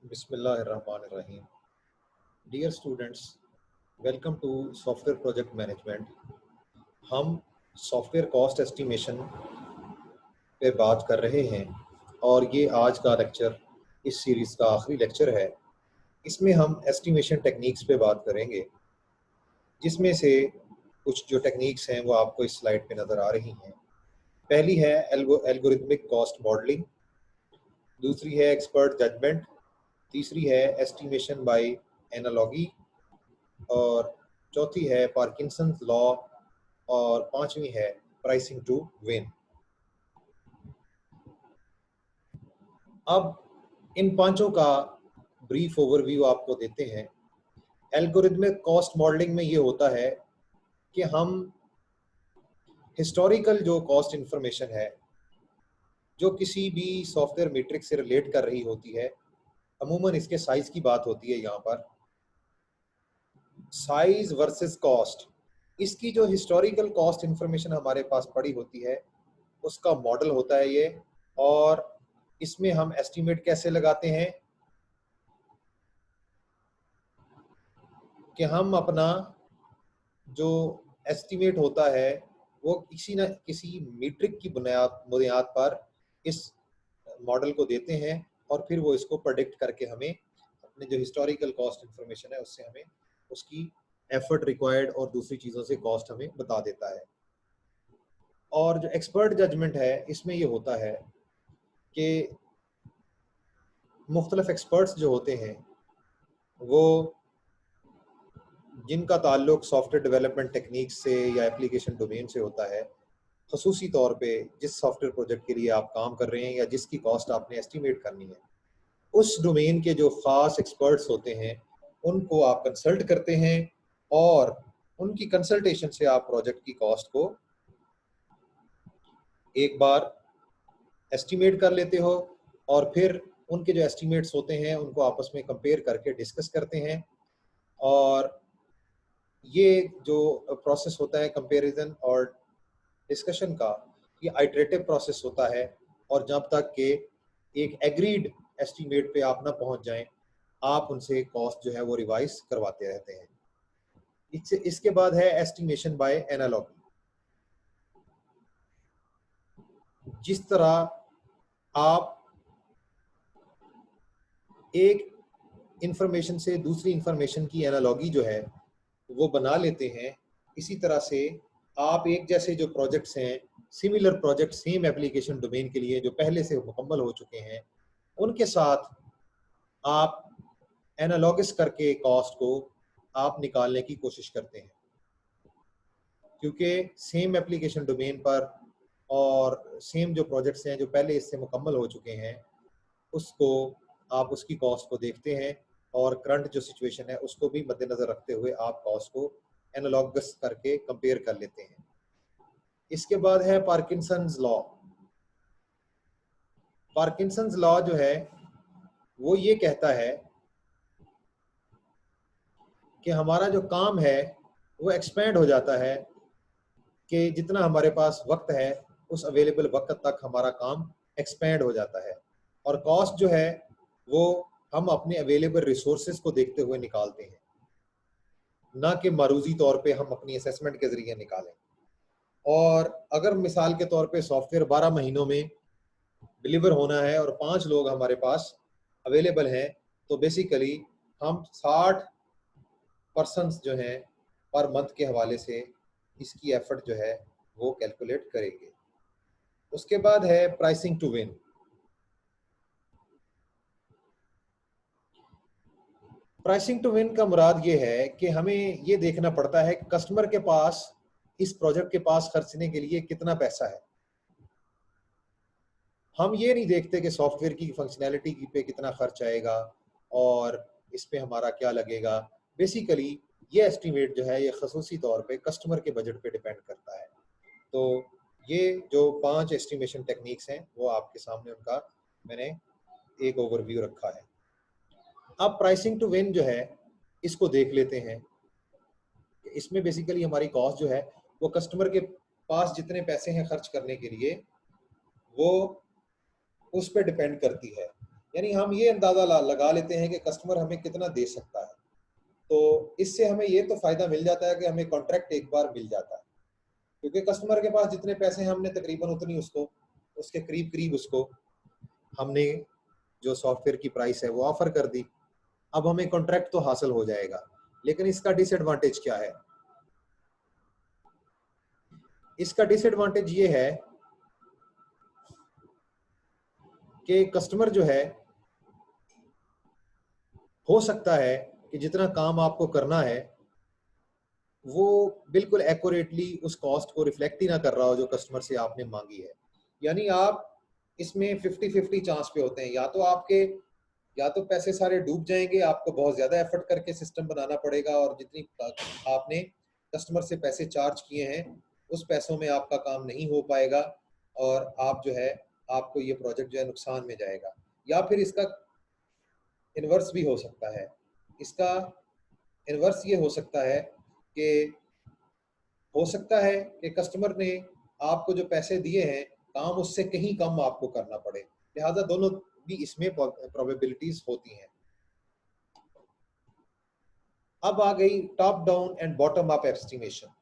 Bismillahirrahmanirrahim. Dear students, welcome to Software Project Management. हम software cost estimation पे बात कर रहे हैं और ये आज का लेक्चर इस सीरीज़ का आखिरी लेक्चर है। इसमें हम एस्टिमेशन टेक्निक्स पे बात करेंगे, जिसमें से कुछ जो टेक्निक्स हैं वो आपको इस स्लाइड पे नज़र आ रही हैं। पहली है एल्गोरिथमिक कॉस्ट मॉडलिंग, दूसरी है एक्सपर्ट जजमेंट, तीसरी है एस्टिमेशन बाय एनालॉजी और चौथी है पार्किंसंस लॉ और पांचवी है प्राइसिंग टू विन। अब इन पांचों का ब्रीफ ओवरव्यू आपको देते हैं। एल्गोरिथमिक कॉस्ट मॉडलिंग में ये होता है कि हम हिस्टोरिकल जो कॉस्ट इंफॉर्मेशन है जो किसी भी सॉफ्टवेयर मैट्रिक्स से रिलेट कर रही होती है, अमूमन इसके साइज की बात होती है। यहाँ पर साइज वर्सेस कॉस्ट, इसकी जो हिस्टोरिकल कॉस्ट इंफॉर्मेशन हमारे पास पड़ी होती है उसका मॉडल होता है ये। और इसमें हम एस्टिमेट कैसे लगाते हैं कि हम अपना जो एस्टिमेट होता है वो किसी न किसी मीट्रिक की बुनियाद पर इस मॉडल को देते हैं और फिर वो इसको प्रेडिक्ट करके हमें अपने जो हिस्टोरिकल कॉस्ट इंफॉर्मेशन है उससे हमें उसकी एफर्ट रिक्वायर्ड और दूसरी चीज़ों से कॉस्ट हमें बता देता है। और जो एक्सपर्ट जजमेंट है इसमें ये होता है कि मुख्तलिफ एक्सपर्ट्स जो होते हैं वो जिनका ताल्लुक सॉफ्टवेयर डेवलपमेंट टेक्निक्स से या एप्लीकेशन डोमेन से होता है, खसूसी तौर पे जिस सॉफ्टवेयर प्रोजेक्ट के लिए आप काम कर रहे हैं या जिसकी कॉस्ट आपने एस्टिमेट करनी है, उस डोमेन के जो ख़ास एक्सपर्ट्स होते हैं उनको आप कंसल्ट करते हैं और उनकी कंसल्टेशन से आप प्रोजेक्ट की कॉस्ट को एक बार एस्टिमेट कर लेते हो और फिर उनके जो एस्टिमेट्स होते हैं उनको आपस में कंपेयर करके डिस्कस करते हैं। और ये जो प्रोसेस होता है कंपैरिजन और डिस्कशन का, ये आइटरेटिव प्रोसेस होता है और जब तक कि एक एग्रीड एस्टिमेट पे आप ना पहुंच जाएं, आप उनसे कॉस्ट जो है वो रिवाइज करवाते रहते हैं। इसके बाद है एस्टिमेशन बाय एनालॉजी। जिस तरह आप एक इंफॉर्मेशन से दूसरी इंफॉर्मेशन की एनालॉजी जो है वो बना लेते हैं, इसी तरह से आप एक जैसे जो प्रोजेक्ट्स हैं, similar project same application domain के लिए जो पहले से मुकम्मल हो चुके हैं, उनके साथ आप एनालॉगस करके कॉस्ट को आप निकालने की कोशिश करते हैं, क्योंकि सेम एप्लीकेशन डोमेन पर और सेम जो प्रोजेक्ट्स हैं जो पहले इससे मुकम्मल हो चुके हैं उसको आप उसकी कॉस्ट को देखते हैं और करंट जो सिचुएशन है उसको भी मद्देनज़र रखते हुए आप कॉस्ट को एनालॉगस करके कंपेयर कर लेते हैं। इसके बाद है पार्किंसंस लॉ। पार्किंसंस लॉ जो है वो ये कहता है कि हमारा जो काम है वो एक्सपेंड हो जाता है कि जितना हमारे पास वक्त है उस अवेलेबल वक्त तक हमारा काम एक्सपेंड हो जाता है, और कॉस्ट जो है वो हम अपने अवेलेबल रिसोर्सेज को देखते हुए निकालते हैं, ना कि मारूजी तौर पे हम अपनी असेसमेंट के ज़रिए निकालें। और अगर मिसाल के तौर पे सॉफ्टवेयर 12 महीनों में डिलीवर होना है और 5 लोग हमारे पास अवेलेबल हैं, तो बेसिकली हम 60 पर्सन्स जो हैं पर मंथ के हवाले से इसकी एफर्ट जो है वो कैलकुलेट करेंगे। उसके बाद है pricing to win. Pricing to win का मुराद ये है कि हमें ये देखना पड़ता है कि कस्टमर के पास इस प्रोजेक्ट के पास खर्चने के लिए कितना पैसा है। हम ये नहीं देखते कि सॉफ्टवेयर की फंक्शनैलिटी पे कितना खर्च आएगा और इस पे हमारा क्या लगेगा। बेसिकली ये एस्टिमेट जो है ये खसूसी तौर पे कस्टमर के बजट पे डिपेंड करता है। तो ये जो 5 एस्टिमेशन टेक्निक्स हैं वो आपके सामने उनका मैंने एक ओवरव्यू रखा है। अब प्राइसिंग टू विन जो है इसको देख लेते हैं। इसमें बेसिकली हमारी कॉस्ट जो है वो कस्टमर के पास जितने पैसे हैं खर्च करने के लिए वो उस पर डिपेंड करती है। यानी हम ये अंदाजा लगा लेते हैं कि कस्टमर हमें कितना दे सकता है। तो इससे हमें ये तो फायदा मिल जाता है कि हमें कॉन्ट्रैक्ट एक बार मिल जाता है, क्योंकि कस्टमर के पास जितने पैसे हैं हमने तकरीबन उतनी उसको, उसके करीब करीब उसको हमने जो सॉफ्टवेयर की प्राइस है वो ऑफर कर दी। अब हमें कॉन्ट्रैक्ट तो हासिल हो जाएगा, लेकिन इसका डिसएडवांटेज क्या है? इसका डिसएडवांटेज ये है कि कस्टमर जो है, हो सकता है कि जितना काम आपको करना है वो बिल्कुल एक्यूरेटली उस कॉस्ट को रिफ्लेक्ट ही ना कर रहा हो जो कस्टमर से आपने मांगी है। यानी आप इसमें 50-50 चांस पे होते हैं, या तो पैसे सारे डूब जाएंगे, आपको बहुत ज़्यादा एफर्ट करके सिस्टम बनाना पड़ेगा और जितनी आपने कस्टमर से पैसे चार्ज किए हैं उस पैसों में आपका काम नहीं हो पाएगा और आप जो है, आपको ये प्रोजेक्ट जो है नुकसान में जाएगा। या फिर इसका इन्वर्स भी हो सकता है। इसका इन्वर्स ये हो सकता है कि कस्टमर ने आपको जो पैसे दिए हैं, काम उससे कहीं कम आपको करना पड़े। लिहाजा दोनों भी इसमें प्रोबेबिलिटीज होती हैं। अब आ गई top down and bottom up estimation.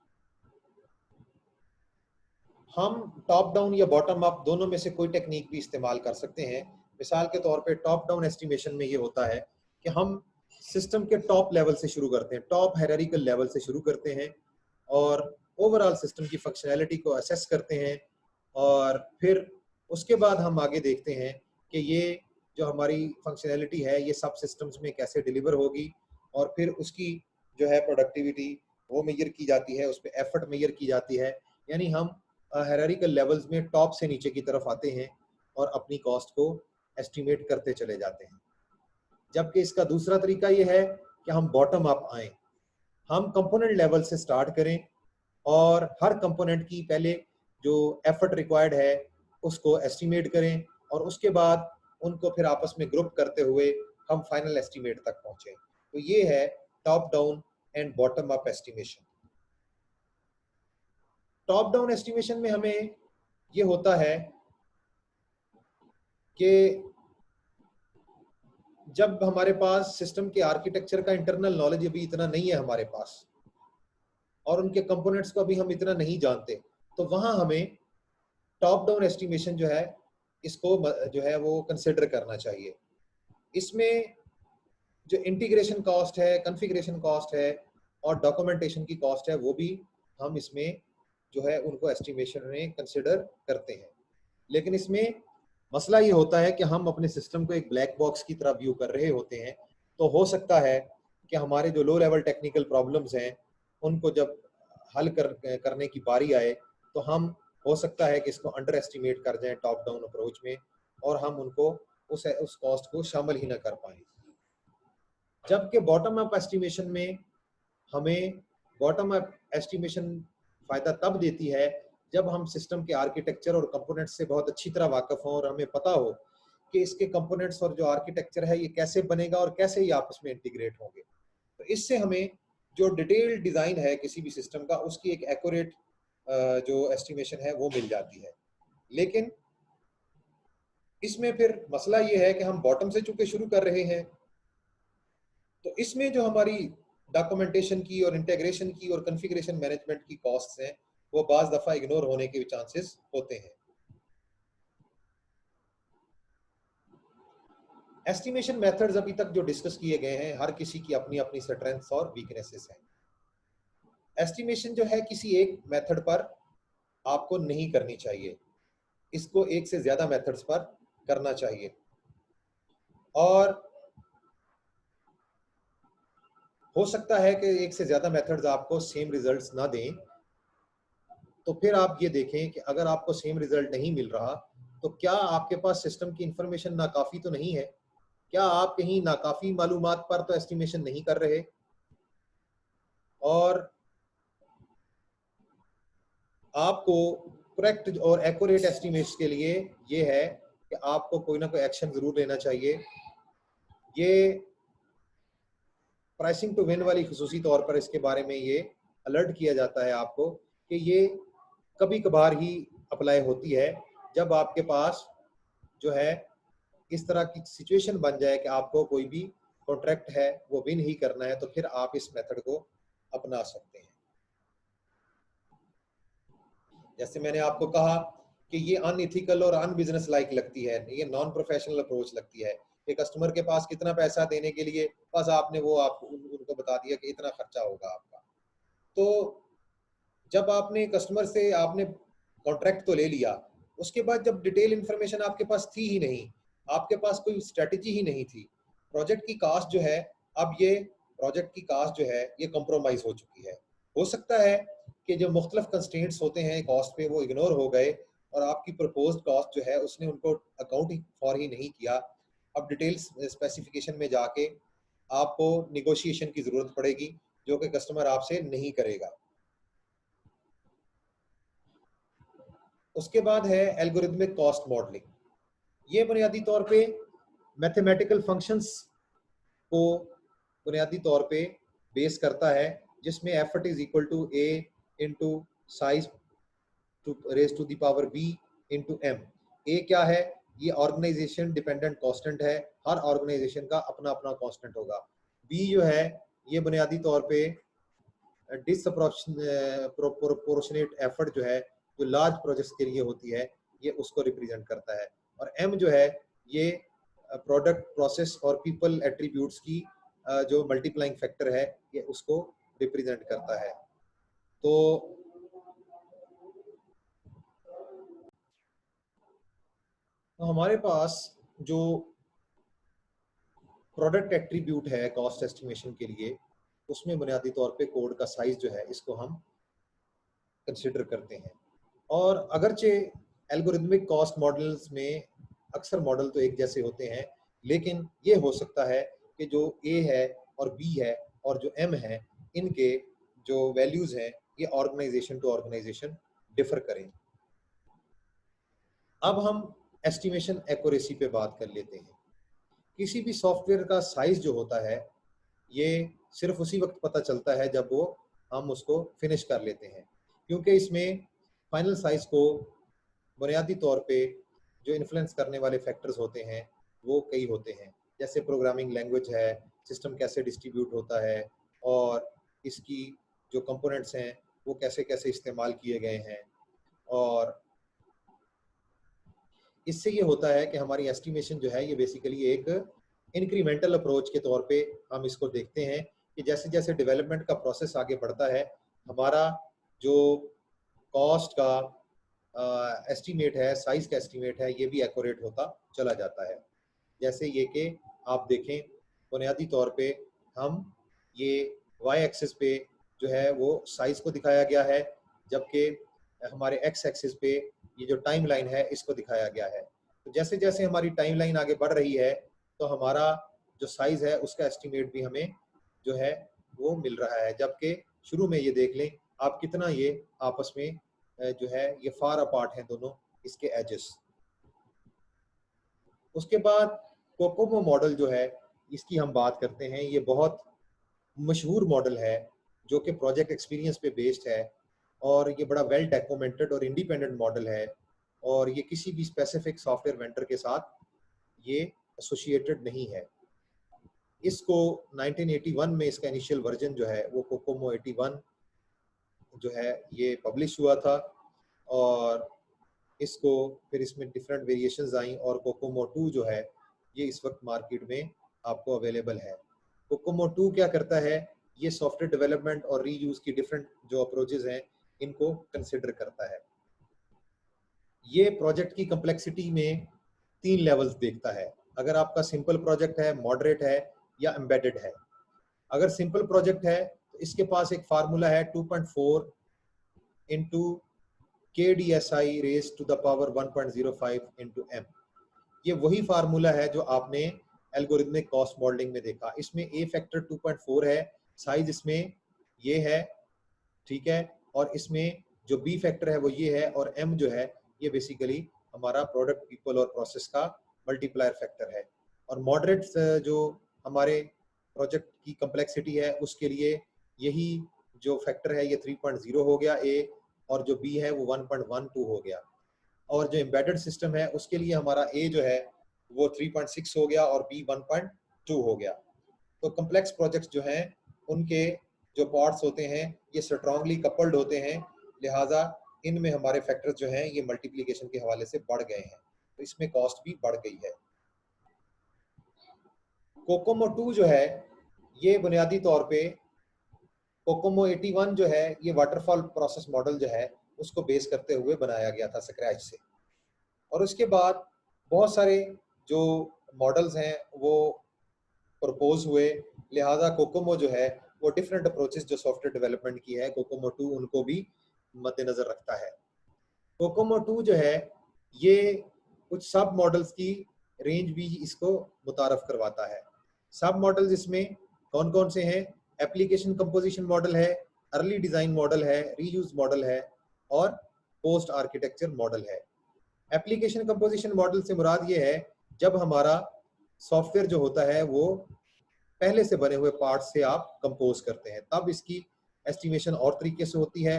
हम टॉप डाउन या बॉटम अप दोनों में से कोई टेक्निक भी इस्तेमाल कर सकते हैं। मिसाल के तौर पे टॉप डाउन एस्टिमेशन में ये होता है कि हम सिस्टम के टॉप लेवल से शुरू करते हैं, टॉप हायरार्किकल लेवल से शुरू करते हैं और ओवरऑल सिस्टम की फंक्शनैलिटी को असेस करते हैं और फिर उसके बाद हम आगे देखते हैं कि ये जो हमारी फंक्शनैलिटी है ये सब सिस्टम्स में कैसे डिलीवर होगी और फिर उसकी जो है प्रोडक्टिविटी वो मेजर की जाती है, उस पर एफर्ट मेजर की जाती है। यानी हम हायरार्किकल लेवल्स में टॉप से नीचे की तरफ आते हैं और अपनी कॉस्ट को एस्टिमेट करते चले जाते हैं। जबकि इसका दूसरा तरीका ये है कि हम बॉटम अप आएँ, हम कंपोनेंट लेवल से स्टार्ट करें और हर कंपोनेंट की पहले जो एफर्ट रिक्वायर्ड है उसको एस्टिमेट करें और उसके बाद उनको फिर आपस में ग्रुप करते हुए हम फाइनल एस्टिमेट तक पहुंचे। तो ये है top down and bottom up estimation. Top down estimation में हमें ये होता है कि जब हमारे पास सिस्टम के आर्किटेक्चर का इंटरनल नॉलेज अभी इतना नहीं है हमारे पास और उनके कंपोनेंट्स को अभी हम इतना नहीं जानते, तो वहां हमें टॉप डाउन एस्टिमेशन जो है इसको जो है वो कंसिडर करना चाहिए। इसमें जो इंटीग्रेशन कॉस्ट है, कॉन्फ़िगरेशन कॉस्ट है और डॉक्यूमेंटेशन की कॉस्ट है वो भी हम इसमें जो है उनको एस्टिमेशन में कंसिडर करते हैं। लेकिन इसमें मसला ये होता है कि हम अपने सिस्टम को एक ब्लैक बॉक्स की तरह व्यू कर रहे होते हैं, तो हो सकता है कि हमारे जो लो लेवल टेक्निकल प्रॉब्लम्स हैं उनको जब हल करने की बारी आए तो हम हो सकता है कि इसको अंडर एस्टिमेट कर जाएं टॉप डाउन अप्रोच में और हम उनको उस कॉस्ट को शामिल ही ना कर पाएं। जबकि बॉटम अप एस्टिमेशन में हमें बॉटम अप एस्टिमेशन फ़ायदा तब देती है जब हम सिस्टम के आर्किटेक्चर और कंपोनेंट्स से बहुत अच्छी तरह वाकिफ हों और हमें पता हो कि इसके कंपोनेंट्स और जो आर्किटेक्चर है ये कैसे बनेगा और कैसे ये आपस में इंटीग्रेट होंगे। तो इससे हमें जो डिटेल्ड डिज़ाइन है किसी भी सिस्टम का उसकी एक एक्यूरेट जो एस्टिमेशन है वो मिल जाती है। लेकिन इसमें फिर मसला ये है कि हम बॉटम से चूंकि शुरू कर रहे हैं तो इसमें जो हमारी डॉक्यूमेंटेशन की और इंटीग्रेशन की और कॉन्फ़िगरेशन मैनेजमेंट की कॉस्ट्स हैं वो बाज़ दफ़ा इग्नोर होने के चांसेस होते हैं। एस्टिमेशन मेथड्स अभी तक जो डिस्कस किए गए हैं हर किसी की अपनी अपनी स्ट्रेंथ्स और वीकनेसेस हैं। एस्टिमेशन जो है किसी एक मेथड पर आपको नहीं करनी चाहिए, इसको एक से ज़्यादा मेथड्स पर करना चाहिए और हो सकता है कि एक से ज़्यादा मेथड्स आपको सेम रिजल्ट्स ना दें। तो फिर आप ये देखें कि अगर आपको सेम रिजल्ट नहीं मिल रहा तो क्या आपके पास सिस्टम की इंफॉर्मेशन नाकाफ़ी तो नहीं है? क्या आप कहीं नाकाफ़ी मालूमात पर तो एस्टिमेशन नहीं कर रहे? और आपको करेक्ट और एक्यूरेट एस्टिमेट्स के लिए ये है कि आपको कोई ना कोई एक्शन ज़रूर लेना चाहिए। ये प्राइसिंग टू विन वाली खुसूसी तौर पर इसके बारे में ये अलर्ट किया जाता है आपको कि ये कभी कभार ही अप्लाई होती है जब आपके पास जो है इस तरह की सिचुएशन बन जाए कि आपको कोई भी कॉन्ट्रैक्ट है वो विन ही करना है, तो फिर आप इस मेथड को अपना सकते हैं। जैसे मैंने आपको कहा कि ये अनइथिकल और अनबिजनेस लाइक लगती है, ये नॉन प्रोफेशनल अप्रोच लगती है कि कस्टमर के पास कितना पैसा देने के लिए बस आपने वो आपको उनको बता दिया कि इतना खर्चा होगा आपका। तो जब आपने कस्टमर से आपने कॉन्ट्रैक्ट तो ले लिया, उसके बाद जब डिटेल इन्फॉर्मेशन आपके पास थी ही नहीं, आपके पास कोई स्ट्रेटजी ही नहीं थी, प्रोजेक्ट की कास्ट जो है, अब ये प्रोजेक्ट की कास्ट जो है ये कॉम्प्रोमाइज हो चुकी है। हो सकता है कि जो मुख्तलिफ कंस्ट्रेंट्स होते हैं कॉस्ट पे वो इग्नोर हो गए और आपकी प्रपोज्ड कॉस्ट जो है उसने उनको अकाउंट ही फॉर ही नहीं किया। अब डिटेल्स स्पेसिफिकेशन में जाके आपको निगोशिएशन की ज़रूरत पड़ेगी, जो कि कस्टमर आपसे नहीं करेगा। उसके बाद है एल्गोरिथमिक कॉस्ट मॉडलिंग। ये बुनियादी तौर पे मैथमेटिकल फंक्शंस को बुनियादी तौर पे बेस करता है, जिसमें effort is equal to A into size to raise to the power B into M. A क्या है? ये ऑर्गेनाइजेशन डिपेंडेंट कांस्टेंट है, हर ऑर्गेनाइजेशन का अपना अपना कांस्टेंट होगा। बी जो है ये बुनियादी तौर पे डिसप्रोपोर्शनेट एफर्ट जो है जो लार्ज प्रोजेक्ट्स के लिए होती है, ये उसको रिप्रेजेंट करता है। और एम जो है ये प्रोडक्ट प्रोसेस और पीपल एट्रीब्यूट्स की जो मल्टीप्लाइंग फैक्टर है ये उसको रिप्रेजेंट करता है। तो हमारे पास जो प्रोडक्ट एट्रीब्यूट है कॉस्ट एस्टिमेशन के लिए, उसमें बुनियादी तौर पे कोड का साइज जो है इसको हम कंसिडर करते हैं। और अगरचे एल्गोरिथमिक कॉस्ट मॉडल्स में अक्सर मॉडल तो एक जैसे होते हैं, लेकिन ये हो सकता है कि जो ए है और बी है और जो एम है, इनके जो वैल्यूज़ हैं ये ऑर्गेनाइजेशन टू ऑर्गेनाइजेशन डिफर करें। अब हम एस्टिमेशन एक्यूरेसी पे बात कर लेते हैं। किसी भी सॉफ्टवेयर का साइज जो होता है ये सिर्फ उसी वक्त पता चलता है जब वो हम उसको फिनिश कर लेते हैं, क्योंकि इसमें फाइनल साइज को बुनियादी तौर पे जो इन्फ्लुएंस करने वाले फैक्टर्स होते हैं वो कई होते हैं। जैसे प्रोग्रामिंग लैंग्वेज है, सिस्टम कैसे डिस्ट्रीब्यूट होता है और इसकी जो कंपोनेंट्स हैं वो कैसे कैसे इस्तेमाल किए गए हैं। और इससे ये होता है कि हमारी एस्टिमेशन जो है ये बेसिकली एक इंक्रीमेंटल अप्रोच के तौर पे हम इसको देखते हैं कि जैसे जैसे डेवलपमेंट का प्रोसेस आगे बढ़ता है, हमारा जो कॉस्ट का एस्टीमेट है, साइज का एस्टीमेट है, ये भी एक्यूरेट होता चला जाता है। जैसे ये कि आप देखें बुनियादी तौर पे हम ये वाई एक्सिस पे जो है वो साइज को दिखाया गया है, जबकि हमारे एक्स एक्सिस पे ये जो टाइम लाइन है इसको दिखाया गया है। तो जैसे जैसे हमारी टाइम लाइन आगे बढ़ रही है तो हमारा जो साइज है उसका एस्टीमेट भी हमें जो है वो मिल रहा है, जबकि शुरू में ये देख लें आप कितना ये आपस में जो है ये फार अपार्ट हैं दोनों इसके एजेस। उसके बाद कोकोमो मॉडल जो है इसकी हम बात करते हैं। ये बहुत मशहूर मॉडल है जो कि प्रोजेक्ट एक्सपीरियंस पे बेस्ड है और ये बड़ा वेल डॉक्यूमेंटेड और इंडिपेंडेंट मॉडल है और ये किसी भी स्पेसिफिक सॉफ्टवेयर वेंडर के साथ ये एसोसिएटेड नहीं है। इसको 1981 में इसका इनिशियल वर्जन जो है वो कोकोमो 81 जो है ये पब्लिश हुआ था और इसको फिर इसमें डिफरेंट वेरिएशंस आई और कोकोमो 2 जो है ये इस वक्त मार्केट में आपको अवेलेबल है। कोकोमो 2 क्या करता है? ये सॉफ्टवेयर डेवलपमेंट और रीयूज की डिफरेंट जो अप्रोचेज हैं इनको कंसिडर करता है। ये प्रोजेक्ट की कम्प्लेक्सिटी में 3 लेवल्स देखता है। अगर आपका सिंपल प्रोजेक्ट है, मॉडरेट है या एम्बेडेड है। अगर सिंपल प्रोजेक्ट है तो इसके पास एक फार्मूला है 2.4 into KDSI raise to the power 1.05 into M। ये वही फार्मूला है जो आपने एल्गोरिथमिक कॉस्ट मॉडलिंग में देखा। इसमें ए फैक्टर 2.4 है, साइज इसमें ये है, ठीक है, और इसमें जो बी फैक्टर है वो ये है और एम जो है ये बेसिकली हमारा प्रोडक्ट पीपल और प्रोसेस का मल्टीप्लायर फैक्टर है। और मॉडरेट जो हमारे प्रोजेक्ट की कम्प्लेक्सिटी है उसके लिए यही जो फैक्टर है ये 3.0 हो गया ए और जो बी है वो 1.12 हो गया। और जो एम्बेडेड सिस्टम है उसके लिए हमारा ए जो है वो 3.6 हो गया और B 1.2 हो गया। तो कम्प्लेक्स प्रोजेक्ट्स जो हैं उनके जो पार्ट्स होते हैं ये स्ट्रांगली कपल्ड होते हैं, लिहाजा इनमें हमारे फैक्टर्स जो हैं ये मल्टीप्लिकेशन के हवाले से बढ़ गए हैं, तो इसमें कॉस्ट भी बढ़ गई है। कोकोमो 2 जो है ये बुनियादी तौर पे कोकोमो 81 जो है ये वाटरफॉल प्रोसेस मॉडल जो है उसको बेस करते हुए बनाया गया था स्क्रैच से, और उसके बाद बहुत सारे जो मॉडल्स हैं वो प्रपोज हुए, लिहाजा कोकोमो जो है वो डिफरेंट अप्रोचेस जो सॉफ्टवेयर डेवलपमेंट की है कोकोमो 2 उनको भी मद्देनजर रखता है। कोकोमो 2 जो है ये कुछ सब मॉडल्स की रेंज भी इसको मुतारफ करवाता है। सब मॉडल्स इसमें कौन कौन से हैं? एप्लीकेशन कंपोजिशन मॉडल है, अर्ली डिजाइन मॉडल है, रीयूज मॉडल है और पोस्ट आर्किटेक्चर मॉडल है। एप्लीकेशन कंपोजिशन मॉडल से मुराद ये है जब हमारा सॉफ्टवेयर जो होता है वो पहले से बने हुए पार्ट्स से आप कंपोज करते हैं, तब इसकी एस्टिमेशन और तरीके से होती है।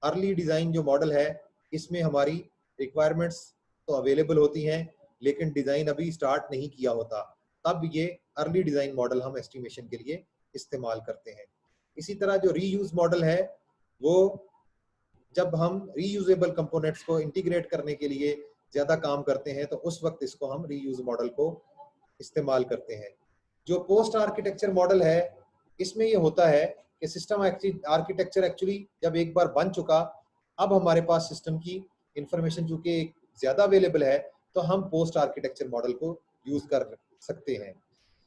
अर्ली डिज़ाइन जो मॉडल है इसमें हमारी रिक्वायरमेंट्स तो अवेलेबल होती हैं लेकिन डिज़ाइन अभी स्टार्ट नहीं किया होता, तब ये अर्ली डिज़ाइन मॉडल हम एस्टिमेशन के लिए इस्तेमाल करते हैं। इसी तरह जो रीयूज मॉडल है वो जब हम रीयूजेबल कंपोनेंट्स को इंटीग्रेट करने के लिए ज़्यादा काम करते हैं तो उस वक्त इसको हम रीयूज मॉडल को इस्तेमाल करते हैं। जो पोस्ट आर्किटेक्चर मॉडल है इसमें ये होता है कि सिस्टम आर्किटेक्चर एक्चुअली जब एक बार बन चुका, अब हमारे पास सिस्टम की इंफॉर्मेशन चूंकि ज़्यादा अवेलेबल है तो हम पोस्ट आर्किटेक्चर मॉडल को यूज़ कर सकते हैं।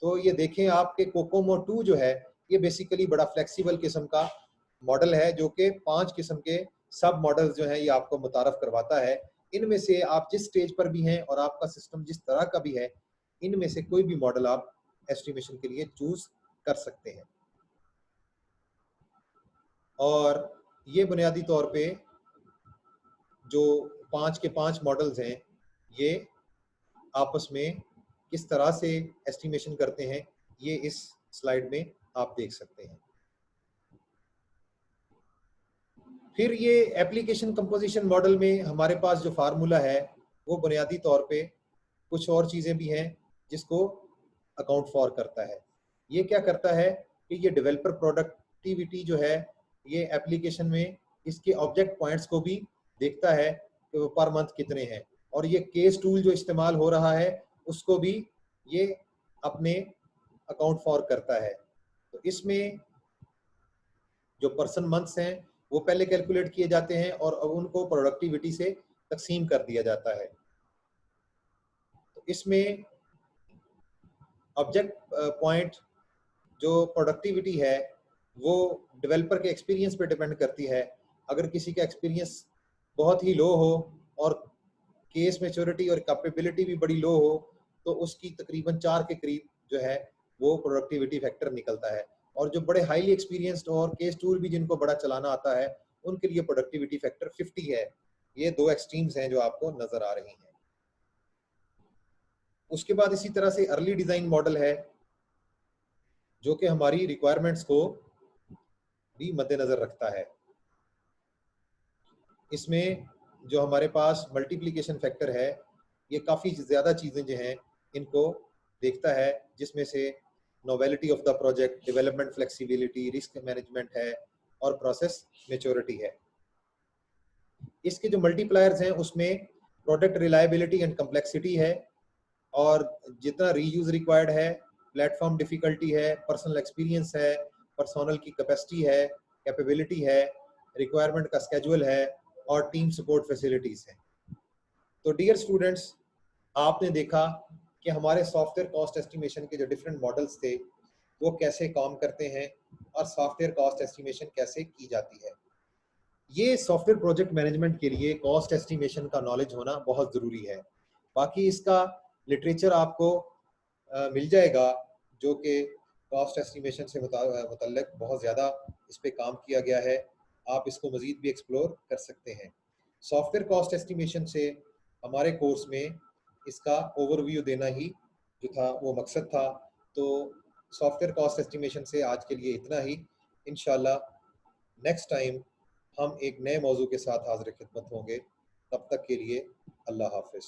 तो ये देखें आपके कोकोमो 2 जो है ये बेसिकली बड़ा फ्लेक्सिबल किस्म का मॉडल है जो कि 5 किस्म के सब मॉडल्स जो हैं ये आपको मुतारफ करवाता है। इनमें से आप जिस स्टेज पर भी हैं और आपका सिस्टम जिस तरह का भी है, इनमें से कोई भी मॉडल आप एस्टिमेशन के लिए चूज कर सकते हैं। और ये बुनियादी तौर पे जो 5 के 5 मॉडल्स हैं ये आपस में किस तरह से एस्टिमेशन करते हैं ये इस स्लाइड में आप देख सकते हैं। फिर ये एप्लीकेशन कंपोजिशन मॉडल में हमारे पास जो फार्मूला है वो बुनियादी तौर पे कुछ और चीज़ें भी हैं जिसको अकाउंट फॉर करता है। ये क्या करता है कि ये डेवलपर प्रोडक्टिविटी जो है ये एप्लीकेशन में इसके ऑब्जेक्ट पॉइंट्स को भी देखता है कि वो पर मंथ कितने हैं, और ये केस टूल जो इस्तेमाल हो रहा है उसको भी ये अपने अकाउंट फॉर करता है। तो इसमें जो पर्सन मंथ्स हैं वो पहले कैलकुलेट किए जाते हैं और अब उनको प्रोडक्टिविटी से तकसीम कर दिया जाता है। तो इसमें ऑब्जेक्ट पॉइंट जो प्रोडक्टिविटी है वो डेवलपर के एक्सपीरियंस पे डिपेंड करती है। अगर किसी का एक्सपीरियंस बहुत ही लो हो और केस मैच्योरिटी और कैपेबिलिटी भी बड़ी लो हो तो उसकी तकरीबन 4 के करीब जो है वो प्रोडक्टिविटी फैक्टर निकलता है, और जो बड़े हाईली एक्सपीरियंस्ड और केस टूल भी जिनको बड़ा चलाना आता है उनके लिए प्रोडक्टिविटी फैक्टर 50 है। ये दो एक्सट्रीम्स हैं जो आपको नजर आ रही हैं। उसके बाद इसी तरह से अर्ली डिजाइन मॉडल है जो कि हमारी रिक्वायरमेंट्स को भी मद्देनजर रखता है। इसमें जो हमारे पास मल्टीप्लिकेशन फैक्टर है ये काफ़ी ज़्यादा चीज़ें जो हैं इनको देखता है, जिसमें से novelty of the project, development flexibility, risk management है और प्रोसेस मैच्योरिटी है। इसके जो मल्टीप्लायर्स हैं उसमें प्रोडक्ट रिलायबिलिटी एंड कम्प्लेक्सिटी है, और जितना रीयूज रिक्वायर्ड है, प्लेटफॉर्म डिफिकल्टी है, पर्सनल एक्सपीरियंस है, पर्सनल की कैपेसिटी है, कैपेबिलिटी है, रिक्वायरमेंट का स्केजुअल है और टीम सपोर्ट फैसिलिटीज़ हैं। तो डियर स्टूडेंट्स, आपने देखा कि हमारे सॉफ्टवेयर कॉस्ट एस्टिमेशन के जो डिफरेंट मॉडल्स थे वो कैसे काम करते हैं और सॉफ्टवेयर कॉस्ट एस्टिमेशन कैसे की जाती है। ये सॉफ्टवेयर प्रोजेक्ट मैनेजमेंट के लिए कॉस्ट एस्टिमेशन का नॉलेज होना बहुत ज़रूरी है। बाकी इसका लिटरेचर आपको मिल जाएगा जो कि कॉस्ट एस्टिमेशन से मुतल्लिक बहुत ज़्यादा इस पे काम किया गया है, आप इसको मज़ीद भी एक्सप्लोर कर सकते हैं। सॉफ्टवेयर कॉस्ट एस्टिमेशन से हमारे कोर्स में इसका ओवरव्यू देना ही जो था वो मकसद था। तो सॉफ्टवेयर कॉस्ट एस्टिमेशन से आज के लिए इतना ही। इंशाल्लाह नेक्स्ट टाइम हम एक नए मौजू के साथ हाज़िर खिदमत होंगे। तब तक के लिए अल्लाह हाफ़िज़।